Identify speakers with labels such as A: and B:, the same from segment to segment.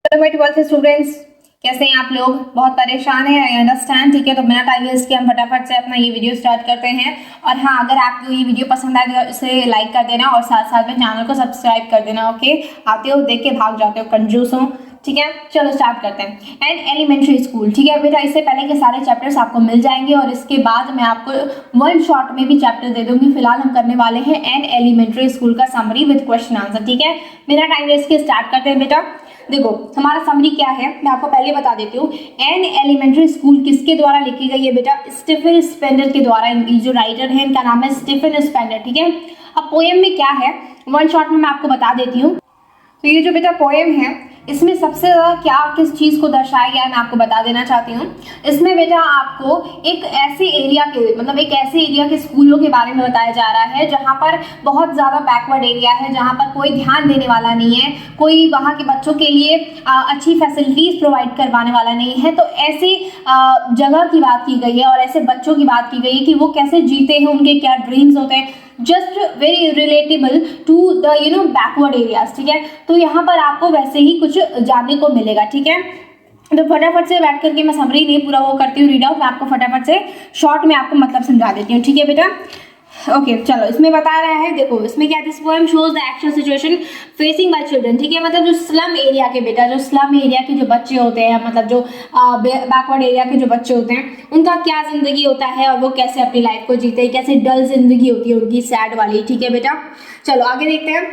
A: Hello my 12th students, कैसे हैं आप लोग? बहुत परेशान हैं, आई अंडरस्टैंड। ठीक है, तो बिना टाइम वेस्ट किए हम फटाफट से अपना ये वीडियो स्टार्ट करते हैं। और हाँ, अगर आपको ये वीडियो पसंद आए तो इसे लाइक कर देना और साथ साथ में चैनल को सब्सक्राइब कर देना। ओके, आते हो देख के भाग जाते हो, कंजूस हो। ठीक है, चलो स्टार्ट करते हैं। And elementary school. ठीक है बेटा, इससे पहले के सारे चैप्टर्स आपको मिल जाएंगे और इसके बाद मैं आपको वन शॉट में भी चैप्टर दे दूंगी। फिलहाल हम करने वाले हैं एंड एलिमेंट्री स्कूल का समरी विद क्वेश्चन आंसर। ठीक है, बिना टाइम वेस्ट के स्टार्ट करते हैं बेटा। देखो हमारा समरी क्या है, मैं आपको पहले बता देती हूँ। एन एलिमेंट्री स्कूल किसके द्वारा लिखी गई है बेटा? स्टीफन स्पेंडर के द्वारा। जो राइटर है इनका नाम है स्टीफन स्पेंडर। ठीक है, अब पोएम में क्या है वन शॉट में मैं आपको बता देती हूँ। तो ये जो बेटा पोएम है इसमें सबसे ज़्यादा क्या किस चीज़ को दर्शाया गया है मैं आपको बता देना चाहती हूँ। इसमें बेटा आपको एक ऐसे एरिया के एक ऐसे एरिया के स्कूलों के बारे में बताया जा रहा है जहाँ पर बहुत ज़्यादा बैकवर्ड एरिया है, जहाँ पर कोई ध्यान देने वाला नहीं है, कोई वहाँ के बच्चों के लिए अच्छी फैसिलिटीज़ प्रोवाइड करवाने वाला नहीं है। तो ऐसी जगह की बात की गई है और ऐसे बच्चों की बात की गई है कि वो कैसे जीते हैं, उनके क्या ड्रीम्स होते हैं, just very relatable to the backward areas. ठीक है, तो यहाँ पर आपको वैसे ही कुछ जानने को मिलेगा। ठीक है, तो फटाफट से बैठ करके मैं समरी नहीं पूरा वो करती हूँ रीड आउट, मैं आपको फटाफट से शॉर्ट में आपको मतलब समझा देती हूँ। ठीक है बेटा, ओके चलो इसमें बता रहा है। देखो इसमें क्या, this poem shows the actual situation facing bye children. ठीक है, मतलब जो स्लम एरिया के बेटा, जो स्लम एरिया के जो बच्चे होते हैं, मतलब जो बैकवर्ड एरिया के जो बच्चे होते हैं, उनका क्या जिंदगी होता है और वो कैसे अपनी लाइफ को जीते हैं, कैसे डल जिंदगी होती है उनकी, सैड वाली। ठीक है बेटा, चलो आगे देखते हैं।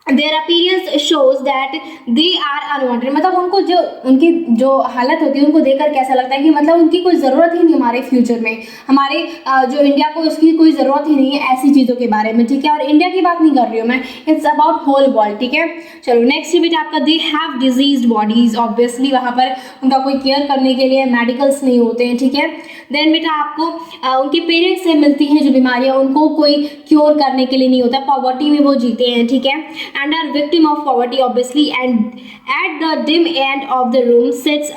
A: Their appearance shows that they are unwanted, मतलब उनको जो उनकी जो हालत होती है उनको देखकर कैसा लगता है कि मतलब उनकी कोई ज़रूरत ही नहीं हमारे फ्यूचर में, हमारे जो इंडिया को उसकी कोई ज़रूरत ही नहीं है ऐसी चीज़ों के बारे में। ठीक है, और इंडिया की बात नहीं कर रही हूँ मैं, इट्स अबाउट होल वर्ल्ड। ठीक है, चलो नेक्स्ट बेटा आपका, they have diseased bodies. Obviously वहाँ पर उनका कोई केयर करने के लिए मेडिकल्स नहीं होते हैं। ठीक है, देन बेटा आपको उनके पेरेंट्स से मिलती हैं जो बीमारियाँ, उनको कोई क्योर करने के लिए नहीं होता, पॉवर्टी में वो जीते हैं। ठीक है, and are victim of poverty obviously, and at the dim end of the room sits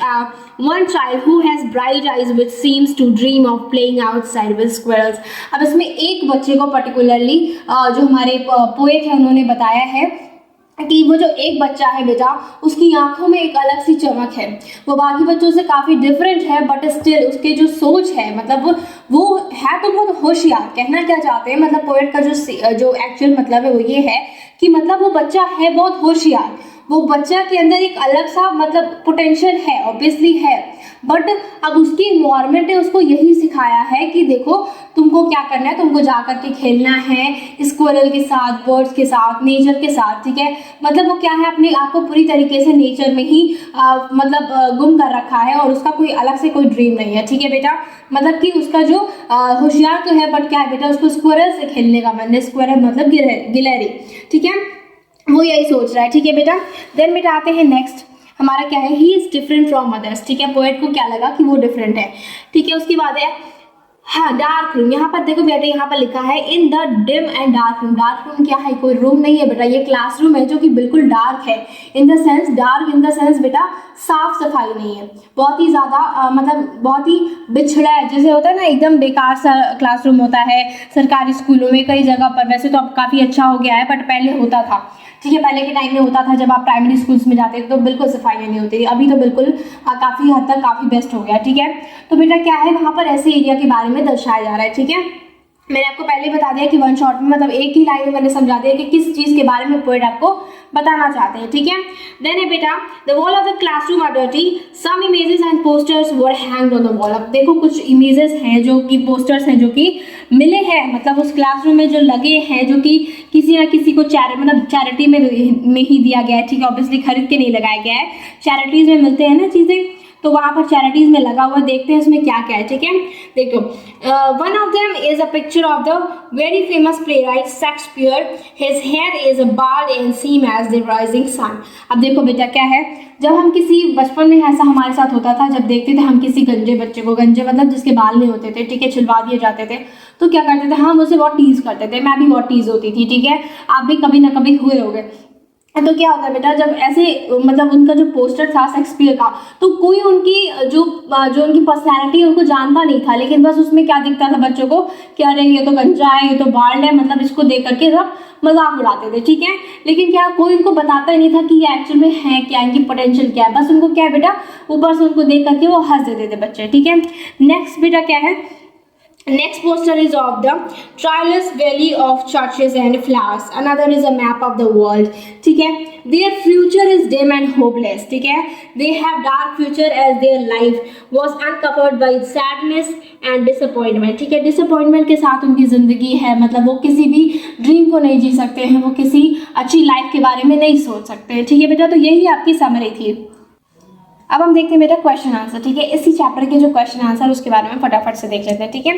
A: one child who has bright eyes which seems to dream of playing outside with squirrels। अब इसमें एक बच्चे को पर्टिकुलरली जो हमारे poet है उन्होंने बताया है कि वो जो एक बच्चा है बेटा, उसकी आंखों में एक अलग सी चमक है, वो बाकी बच्चों से काफ़ी डिफरेंट है, बट स्टिल उसके जो सोच है, मतलब वो है तो बहुत होशियार। कहना क्या चाहते हैं, मतलब पोएट का जो एक्चुअल मतलब है वो ये है कि मतलब वो बच्चा है बहुत होशियार, वो बच्चा के अंदर एक अलग सा मतलब पोटेंशियल है, ऑब्वियसली है, बट अब उसकी इन्वायरमेंट ने उसको यही सिखाया है कि देखो तुमको क्या करना है, तुमको जा करके खेलना है स्क्वायरल के साथ, बर्ड्स के साथ, नेचर के साथ। ठीक है, मतलब वो क्या है, अपने आप को पूरी तरीके से नेचर में ही गुम कर रखा है और उसका कोई अलग से कोई ड्रीम नहीं है। ठीक है बेटा, मतलब कि उसका जो होशियार तो है, बट क्या है बेटा, उसको स्क्वायरल से खेलने का मन है, स्क्वायरल मतलब गिलहरी। ठीक है, वो यही सोच रहा है। ठीक है बेटा, देन बेटा आते हैं नेक्स्ट, हमारा क्या है, he is different from others. ठीक है, पोएट को क्या लगा कि वो डिफरेंट है। ठीक है, उसके बाद है हाँ डार्क रूम। यहाँ पर देखो बेटा, यहाँ पर लिखा है in the dim and dark room. Dark room क्या है, कोई रूम नहीं है बेटा, ये क्लासरूम है जो कि बिल्कुल डार्क है। In the sense, dark in the sense बेटा साफ सफाई नहीं है, बहुत ही ज़्यादा मतलब बहुत ही बिछड़ा है, जैसे होता है ना एकदम बेकार सा क्लासरूम होता है सरकारी स्कूलों में कई जगह पर। वैसे तो अब काफ़ी अच्छा हो गया है, बट पहले होता था। ठीक है, पहले के टाइम में होता था जब आप प्राइमरी स्कूल्स में जाते थे तो बिल्कुल सफाइयाँ नहीं होती थी, अभी तो बिल्कुल काफ़ी हद तक काफ़ी बेस्ट हो गया। ठीक है, तो बेटा क्या है, वहाँ पर ऐसे एरिया के बारे में दर्शाया जा रहा है। ठीक है, मैंने आपको पहले बता दिया कि वन शॉट में मतलब एक ही लाइन में मैंने समझा दिया कि किस चीज़ के बारे में पोएट आपको बताना चाहते हैं। ठीक है, देन है बेटा, the wall of the classroom are dirty, some images and posters were hanged on the wall. अब देखो कुछ इमेजेस हैं जो कि पोस्टर्स हैं जो कि मिले हैं, मतलब उस क्लासरूम में जो लगे हैं, जो कि किसी ना किसी को चैरिटी में ही दिया गया है। ठीक है, ऑब्वियसली खरीद के नहीं लगाया गया है, चैरिटीज में मिलते हैं ना चीज़ें, तो वहाँ पर चैरिटीज में लगा हुआ, देखते हैं उसमें क्या क्या है। ठीक है, देखो one of them is a picture of the very famous playwright Shakespeare, his hair is a bard and seem as the rising sun. अब देखो बेटा क्या है, जब हम किसी बचपन में ऐसा हमारे साथ होता था, जब देखते थे हम किसी गंजे बच्चे को, गंजे मतलब जिसके बाल नहीं होते थे, ठीक है, छिलवा दिए जाते थे, तो क्या करते थे हम उसे बहुत टीज करते थे, मैं भी बहुत टीज होती थी। ठीक है, आप भी कभी ना कभी हुए होगे। तो क्या होता है बेटा, जब ऐसे मतलब उनका जो पोस्टर था शेक्सपियर का, तो कोई उनकी जो उनकी पर्सनैलिटी उनको जानता नहीं था, लेकिन बस उसमें क्या दिखता था बच्चों को कि अरे ये तो गंजा है, ये तो बाल्ड है, मतलब इसको देख करके सब मजाक उड़ाते थे, ठीक है। लेकिन क्या कोई उनको बताता ही नहीं था कि ये एक्चुअल में है क्या, इनकी पोटेंशियल क्या है, बस उनको क्या है बेटा, ऊपर से उनको देख करके वो हंस देते थे बच्चे, ठीक है। नेक्स्ट बेटा क्या है, next poster is of the trellis valley of churches and flowers, another is a map of the world, ठीक है। their future is dim and hopeless, ठीक है। they have dark future as their life was uncovered by sadness and disappointment, ठीक है। disappointment के साथ उनकी ज़िंदगी है, मतलब वो किसी भी ड्रीम को नहीं जी सकते हैं, वो किसी अच्छी लाइफ के बारे में नहीं सोच सकते हैं, ठीक है बेटा। तो यही आपकी समरी थी। अब हम देखते हैं बेटा क्वेश्चन आंसर, ठीक है। इसी चैप्टर के जो क्वेश्चन आंसर उसके बारे में फटाफट से देख लेते हैं, ठीक है।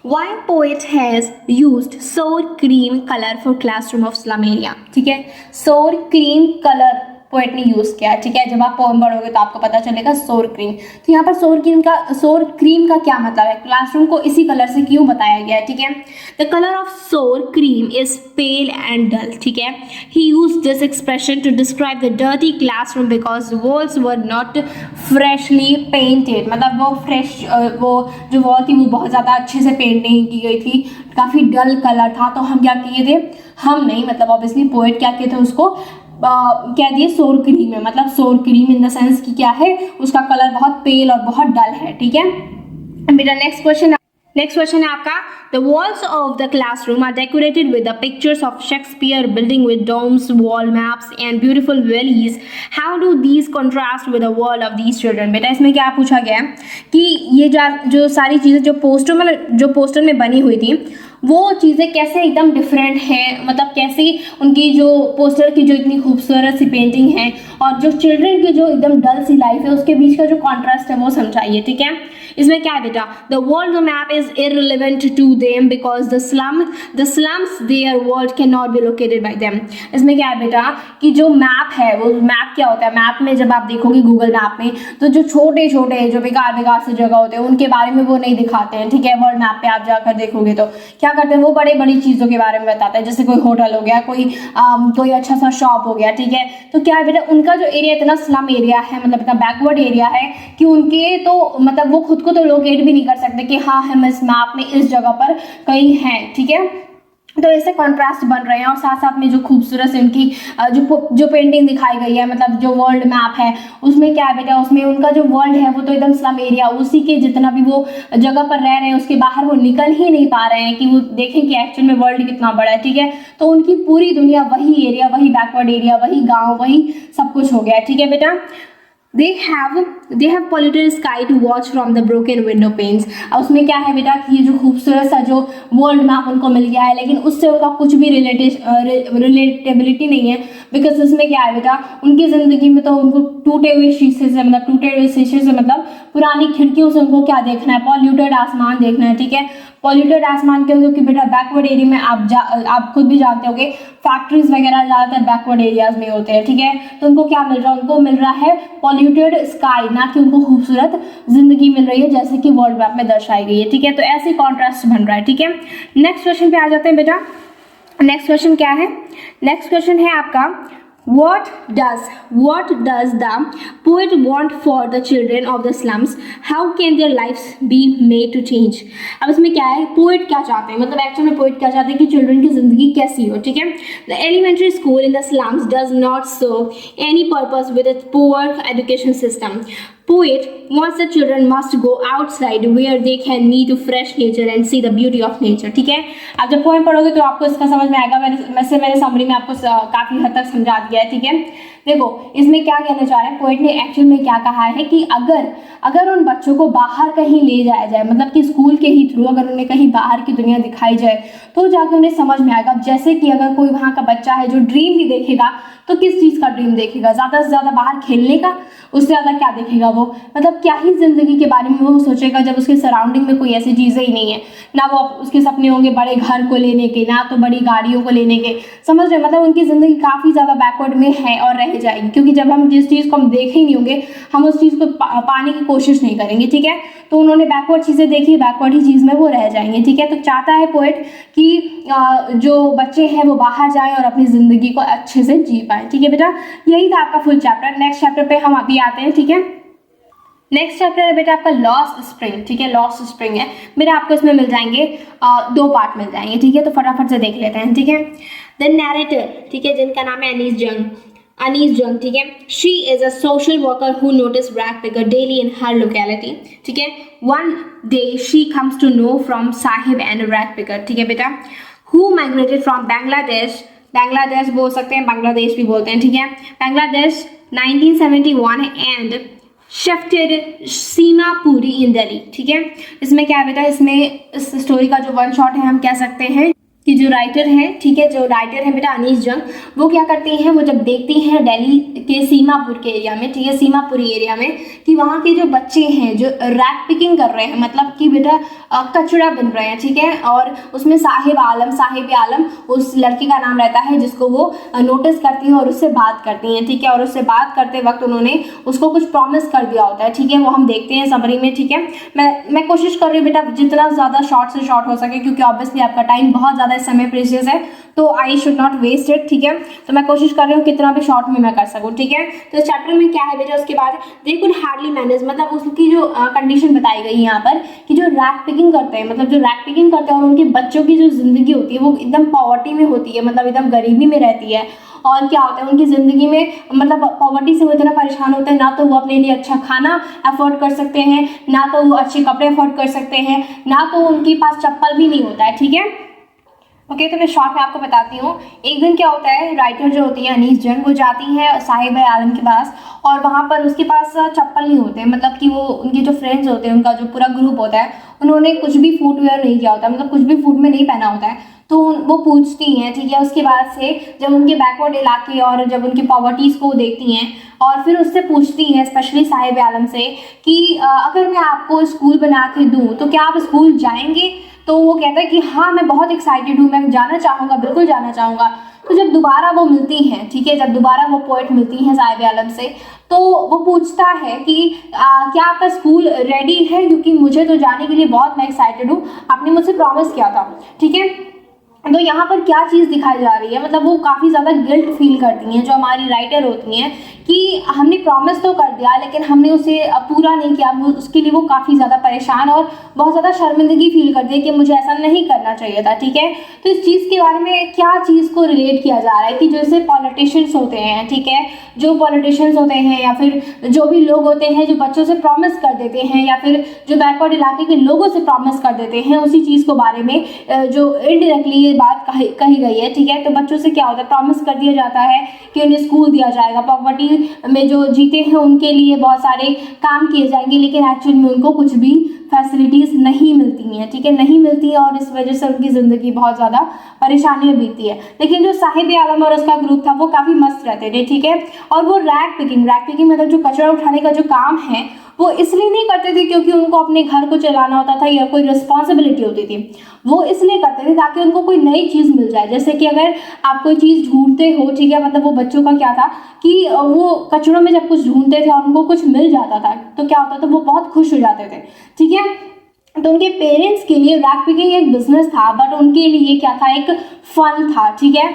A: व्हाई पोएट हैज यूज्ड सोर cream colour for classroom of slum area, ठीक है। सोर क्रीम कलर पोएट ने यूज़ किया, ठीक है। जब आप पोएम पढ़ोगे तो आपको पता चलेगा सोर क्रीम। तो यहाँ पर सोर क्रीम का क्या मतलब है, क्लासरूम को इसी कलर से क्यों बताया गया है, ठीक है। The colour of sour cream is pale and dull, ठीक है। He use this expression to describe the dirty classroom because walls were not freshly painted, मतलब वो फ्रेश वो जो वॉल थी वो बहुत ज़्यादा अच्छे से पेंट नहीं की गई थी, काफ़ी डल कलर था। तो हम क्या किए थे, हम नहीं मतलब ऑब्वियसली पोएट क्या किए थे, उसको कह दिए सोर क्रीम है, मतलब सोर क्रीम इन द सेंस कि क्या है, उसका कलर बहुत पेल और बहुत डल है, ठीक है बेटा। नेक्स्ट क्वेश्चन है आपका, the walls of the classroom are decorated with the pictures of Shakespeare building with domes, wall maps and beautiful valleys, how do these contrast with the world of these children. बेटा इसमें क्या पूछा गया है कि ये जो सारी चीज़ें जो पोस्टर में बनी हुई थी वो चीज़ें कैसे एकदम डिफरेंट हैं, मतलब कैसे उनकी जो पोस्टर की जो इतनी खूबसूरत सी पेंटिंग है और जो चिल्ड्रन की जो एकदम डल सी लाइफ है उसके बीच का जो कॉन्ट्रास्ट है वो समझाइए, ठीक है। इसमें क्या है बेटा, the world map is irrelevant to them because the slums their world can not be located by them. इसमें क्या है बेटा कि जो मैप है, वो मैप क्या होता है, मैप में जब आप देखोगे गूगल मैप में तो जो छोटे छोटे जो बेकार से जगह होते हैं उनके बारे में वो नहीं दिखाते हैं, ठीक है। वर्ल्ड मैप पे आप जाकर देखोगे तो क्या करते हैं, वो बड़ी बड़ी चीज़ों के बारे में बताते हैं, जैसे कोई होटल हो गया, कोई अच्छा सा शॉप हो गया, ठीक है। तो क्या है बेटा, उनका जो एरिया इतना स्लम एरिया है, मतलब इतना बैकवर्ड एरिया है कि उनके तो मतलब वो खुद को तो लोकेट भी नहीं कर सकते कि हाँ हम इस मैप में इस जगह पर कहीं हैं, ठीक है। तो ऐसे कॉन्ट्रास्ट बन रहे हैं और साथ साथ में जो खूबसूरत से उनकी जो पेंटिंग दिखाई गई है, मतलब जो वर्ल्ड मैप है उसमें क्या है बेटा, उसमें उनका जो वर्ल्ड है वो तो एकदम स्लम एरिया, उसी के जितना भी वो जगह पर रह रहे हैं उसके बाहर वो निकल ही नहीं पा रहे हैं कि वो देखें कि एक्चुअल में वर्ल्ड कितना बड़ा है, ठीक है। तो उनकी पूरी दुनिया वही एरिया, वही बैकवर्ड एरिया, वही गाँव, वही सब कुछ हो गया है, ठीक है बेटा। They have polluted sky to watch from the broken window panes। अब उसमें क्या है बेटा कि ये जो खूबसूरत सा जो वर्ल्ड मैप उनको मिल गया है लेकिन उससे उनका कुछ भी रिलेटेबिलिटी नहीं है, बिकॉज उसमें क्या है बेटा, उनकी ज़िंदगी में तो उनको टूटे हुए शीशे से मतलब पुरानी खिड़कियों से उनको क्या देखना है, पॉल्यूटेड आसमान देखना है, ठीक है। पॉल्यूटेड आसमान क्यों, क्योंकि बेटा बैकवर्ड एरिया में आप खुद भी जानते होंगे फैक्ट्रीज वगैरह ज़्यादातर बैकवर्ड एरियाज में होते हैं, ठीक है। तो उनको क्या मिल रहा है, उनको मिल रहा है पॉल्यूटेड स्काई, ना कि उनको खूबसूरत जिंदगी मिल रही है जैसे कि वर्ल्ड मैप में दर्शाई गई है, ठीक है। तो ऐसे कॉन्ट्रास्ट बन रहा है, ठीक है। नेक्स्ट क्वेश्चन पे आ जाते हैं बेटा। नेक्स्ट क्वेश्चन क्या है, नेक्स्ट क्वेश्चन है आपका, What does the poet want for the children of the slums? How can their lives be made to change? अब इसमें क्या है, पोएट क्या चाहते हैं, मतलब एक्चुअल में पोएट क्या चाहते हैं कि चिल्ड्रन की जिंदगी कैसी हो, ठीक है। The elementary school in the slums does not serve any purpose with its poor education system. Poet wants the children must go outside where they can meet fresh nature and see the beauty of nature, ठीक है। आप जब poem पढ़ोगे तो आपको इसका समझ में आएगा, मैंने समरी में आपको काफ़ी हद तक समझा दिया है, ठीक है। देखो इसमें क्या कहना चाह रहे हैं पोएट ने, एक्चुअल में क्या कहा है कि अगर उन बच्चों को बाहर कहीं ले जाया जाए, मतलब कि स्कूल के ही थ्रू अगर उन्हें कहीं बाहर की दुनिया दिखाई जाए तो जाकर उन्हें समझ में आएगा। जैसे कि अगर कोई वहाँ का बच्चा है जो ड्रीम भी देखेगा तो किस चीज़ का ड्रीम देखेगा, ज़्यादा से ज़्यादा बाहर खेलने का, उससे ज़्यादा क्या देखेगा वो, मतलब क्या ही ज़िंदगी के बारे में वो सोचेगा जब उसके सराउंडिंग में कोई ऐसी चीज़ें ही नहीं है, ना वो उसके सपने होंगे बड़े घर को लेने के, ना तो बड़ी गाड़ियों को लेने के, समझ रहे, मतलब उनकी ज़िंदगी काफ़ी ज़्यादा बैकवर्ड में है और रह जाएगी, क्योंकि जब हम जिस चीज़ को हम देख ही नहीं होंगे हम उस चीज़ को पाने की कोशिश नहीं करेंगे, ठीक है। तो उन्होंने बैकवर्ड चीज़ें देखी, बैकवर्ड ही चीज़ में वो रह जाएंगे, ठीक है। तो चाहता है पोएट कि जो बच्चे हैं वो बाहर जाएं और अपनी ज़िंदगी को अच्छे से जी पाएँ, ठीक है बेटा। यही था आपका फुल चैप्टर। नेक्स्ट चैप्टर पे हम अभी आते हैं, ठीक है। नेक्स्ट चैप्टर है बेटा आपका लॉस्ट स्प्रिंग, ठीक है। लॉस्ट स्प्रिंग है बेटा, आपको इसमें मिल जाएंगे 2 पार्ट मिल जाएंगे, ठीक है। तो फटाफट से देख लेते हैं, ठीक है। द नैरेटर, ठीक है, जिनका नाम है अनीस जंग, ठीक है। She is a social worker who notice rag picker daily in her locality, ठीक है। One day she comes to know from Saheb and rag picker, ठीक है बेटा, हु माइग्रेटेड फ्रॉम बांग्लादेश बोल सकते हैं, बांग्लादेश भी बोलते हैं, ठीक है। बांग्लादेश 1971 एंड शिफ्टेड सीमापुरी इन दिल्ली, ठीक है। इसमें क्या है बेटा, इसमें इस स्टोरी का जो वन शॉट है हम कह सकते हैं कि जो राइटर है, ठीक है, जो राइटर है बेटा अनीस जंग, वो क्या करती हैं, वो जब देखती हैं दिल्ली के सीमापुर के एरिया में, ठीक है, सीमापुरी एरिया में, कि वहाँ के जो बच्चे हैं जो रैग पिकिंग कर रहे हैं, मतलब कि बेटा कचरा बन रहे हैं, ठीक है। और उसमें साहिब आलम उस लड़की का नाम रहता है जिसको वो नोटिस करती है और उससे बात करती हैं, ठीक है। और उससे बात करते वक्त उन्होंने उसको कुछ प्रॉमिस कर दिया होता है, ठीक है, वो हम देखते हैं समरी में, ठीक है। मैं कोशिश कर रही हूँ बेटा जितना ज़्यादा शॉर्ट से शॉर्ट हो सके, क्योंकि ऑब्वियसली आपका टाइम बहुत ज़्यादा इस समय प्रेशियस है, तो I should not waste it, ठीक है। तो मैं कोशिश कर रही हूँ कितना भी शॉर्ट में मैं कर सकूँ, ठीक है। तो इस चैप्टर में क्या है बेटा, उसके बाद दे कुड हार्डली मैनेज, मतलब उसकी जो कंडीशन बताई गई यहाँ पर कि जो रैग पिकिंग करते हैं, मतलब जो रैग पिकिंग करते हैं और उनके बच्चों की जो जिंदगी होती है वो एकदम पॉवर्टी में होती है, मतलब एकदम गरीबी में रहती है। और क्या होता है उनकी ज़िंदगी में, मतलब पॉवर्टी से वो इतना परेशान होते हैं, ना तो वो अपने लिए अच्छा खाना अफोर्ड कर सकते हैं, ना तो वो अच्छे कपड़े अफोर्ड कर सकते हैं, ना तो उनके पास चप्पल भी नहीं होता है, ठीक है। ओके, तो मैं शॉर्ट में आपको बताती हूँ। एक दिन क्या होता है, राइटर जो होती है अनीस जंग, वो जाती है साहिब आलम के पास, और वहाँ पर उसके पास चप्पल नहीं होते, मतलब कि वो उनके जो फ्रेंड्स होते हैं, उनका जो पूरा ग्रुप होता है, उन्होंने कुछ भी फुटवेयर नहीं किया होता, मतलब कुछ भी फूट में नहीं पहना होता है। तो वो पूछती हैं, ठीक है। उसके बाद से जब उनके बैकवर्ड इलाके और जब उनकी पॉवर्टीज़ को देखती हैं, और फिर उससे पूछती हैं स्पेशली साहिब आलम से कि अगर मैं आपको स्कूल बना के दूँ तो क्या आप स्कूल जाएंगे। तो वो कहता है कि हाँ मैं बहुत एक्साइटेड हूँ, मैं जाना चाहूँगा, बिल्कुल जाना चाहूँगा। तो जब दोबारा वो मिलती हैं, ठीक है, जब दोबारा वो पोएट मिलती हैं साहिब आलम से, तो वो पूछता है कि क्या आपका स्कूल रेडी है, क्योंकि मुझे तो जाने के लिए बहुत, मैं एक्साइटेड हूँ, आपने मुझसे प्रॉमिस किया था, ठीक है। तो यहाँ पर क्या चीज़ दिखाई जा रही है, मतलब वो काफ़ी ज़्यादा गिल्ट फील करती हैं जो हमारी राइटर होती हैं कि हमने प्रॉमिस तो कर दिया लेकिन हमने उसे पूरा नहीं किया, उसके लिए वो काफ़ी ज़्यादा परेशान और बहुत ज़्यादा शर्मिंदगी फील करती है कि मुझे ऐसा नहीं करना चाहिए था, ठीक है। तो इस चीज़ के बारे में क्या चीज़ को रिलेट किया जा रहा है कि जैसे पॉलिटिशियंस होते हैं, ठीक है, जो पॉलिटिशियंस होते हैं या फिर जो भी लोग होते हैं जो बच्चों से प्रॉमिस कर देते हैं या फिर जो बैकवर्ड इलाके के लोगों से प्रॉमिस कर देते हैं, उसी चीज़ को बारे में जो इनडायरेक्टली ये बात कही गई है, ठीक है। तो बच्चों से क्या होता है, प्रॉमिस कर दिया जाता है कि उन्हें स्कूल दिया जाएगा, पॉवर्टी में जो जीते हैं उनके लिए बहुत सारे काम किए जाएंगे, लेकिन एक्चुअल में उनको कुछ भी फैसिलिटीज़ नहीं मिलती हैं, ठीक है, नहीं मिलती है, और इस वजह से उनकी ज़िंदगी बहुत ज़्यादा परेशानी में बीतती है। लेकिन जो साहिब आलम और उसका ग्रुप था वो काफ़ी मस्त रहते थे, ठीक है। और वो रैग पिकिंग मतलब जो कचरा उठाने का जो काम है वो इसलिए नहीं करते थे क्योंकि उनको अपने घर को चलाना होता था या कोई रिस्पॉन्सिबिलिटी होती थी, वो इसलिए करते थे ताकि उनको कोई नई चीज़ मिल जाए। जैसे कि अगर आप कोई चीज़ ढूंढते हो, ठीक है, मतलब वो बच्चों का क्या था कि वो कचरों में जब कुछ ढूंढते थे और उनको कुछ मिल जाता था तो क्या होता था, वो बहुत खुश हो जाते थे, ठीक है। तो उनके पेरेंट्स के लिए रैग पिकिंग एक बिजनेस था, बट उनके लिए क्या था, एक फन था, ठीक है।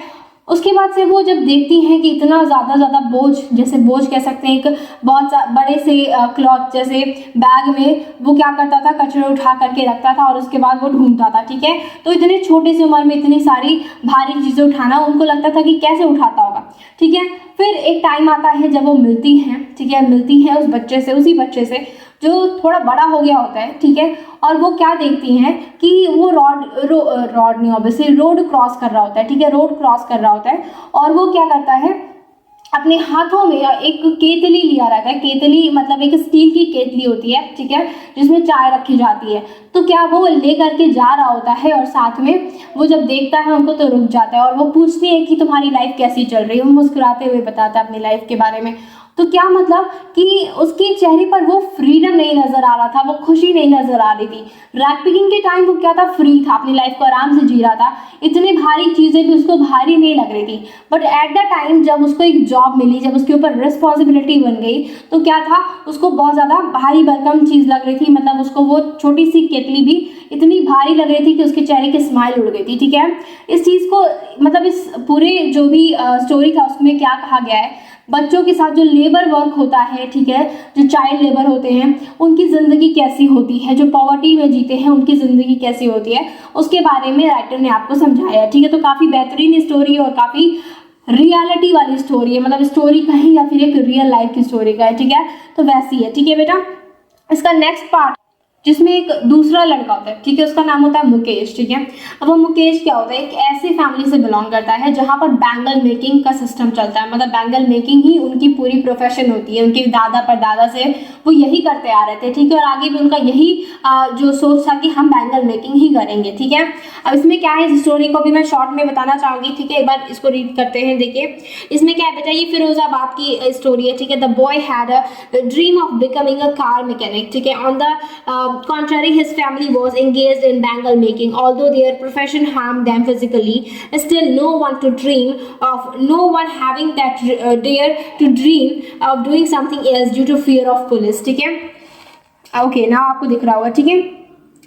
A: उसके बाद से वो जब देखती हैं कि इतना ज़्यादा बोझ, जैसे बोझ कह सकते हैं, एक बहुत बड़े से क्लॉथ जैसे बैग में वो क्या करता था, कचरा उठा करके रखता था और उसके बाद वो ढूंढता था, ठीक है। तो इतने छोटे से उम्र में इतनी सारी भारी चीज़ें उठाना उनको लगता था कि कैसे उठाता होगा, ठीक है। फिर एक टाइम आता है जब वो मिलती हैं, ठीक है, मिलती हैं उस बच्चे से, उसी बच्चे से जो थोड़ा बड़ा हो गया होता है, ठीक है। और वो क्या देखती हैं कि वो रोड नहीं, ऑब्वियसली रोड क्रॉस कर रहा होता है, ठीक है, रोड क्रॉस कर रहा होता है, और वो क्या करता है, अपने हाथों में एक केतली लिया रहता है। केतली मतलब एक स्टील की केतली होती है, ठीक है, जिसमें चाय रखी जाती है। तो क्या वो ले करके जा रहा होता है और साथ में वो जब देखता है उनको तो रुक जाता है और वो पूछती है कि तुम्हारी लाइफ कैसी चल रही है। वो मुस्कुराते हुए बताता है अपनी लाइफ के बारे में तो क्या मतलब कि उसके चेहरे पर वो फ्रीडम नहीं नजर आ रहा था, वो खुशी नहीं नजर आ रही थी। रैग पिकिंग के टाइम वो क्या था, फ्री था, अपनी लाइफ को आराम से जी रहा था, इतनी भारी चीजें भी उसको भारी नहीं लग रही थी। बट एट द टाइम जब उसको एक जॉब मिली, जब उसके ऊपर रिस्पॉन्सिबिलिटी बन गई, तो क्या था, उसको बहुत ज्यादा भारी भरकम चीज लग रही थी। मतलब उसको वो छोटी सी केतली भी इतनी भारी लग रही थी कि उसके चेहरे की स्माइल उड़ गई थी। ठीक है, इस चीज को मतलब इस पूरे जो भी स्टोरी था उसमें क्या कहा गया है, बच्चों के साथ जो लेबर वर्क होता है, ठीक है, जो चाइल्ड लेबर होते हैं, उनकी ज़िंदगी कैसी होती है, जो पॉवर्टी में जीते हैं उनकी ज़िंदगी कैसी होती है, उसके बारे में राइटर ने आपको समझाया है। ठीक है, तो काफ़ी बेहतरीन स्टोरी और काफ़ी रियलिटी वाली स्टोरी है, मतलब स्टोरी कहीं या फिर एक रियल लाइफ की स्टोरी का है। ठीक है, तो वैसी है। ठीक है बेटा, इसका नेक्स्ट पार्ट जिसमें एक दूसरा लड़का होता है, ठीक है, उसका नाम होता है मुकेश। ठीक है, अब वो मुकेश क्या होता है, एक ऐसी फैमिली से बिलोंग करता है जहाँ पर बैंगल मेकिंग का सिस्टम चलता है। मतलब बैंगल मेकिंग ही उनकी पूरी प्रोफेशन होती है, उनके दादा परदादा से वो यही करते आ रहे थे। ठीक है, और आगे भी उनका यही जो सोच था कि हम बैंगल मेकिंग ही करेंगे। ठीक है, अब इसमें क्या है, इस स्टोरी को भी मैं शॉर्ट में बताना चाहूंगी। ठीक है, एक बार इसको रीड करते हैं। देखिए इसमें क्या है बेटा, ये फिरोजाबाद की स्टोरी है। ठीक है, the boy had a dream of becoming a car mechanic. ठीक है, on the contrary, his family was engaged in bangle making. Although their profession harmed them physically, still no one having that dare to dream of doing something else due to fear of police. ठीक है, okay ना, आपको दिख रहा होगा। ठीक है,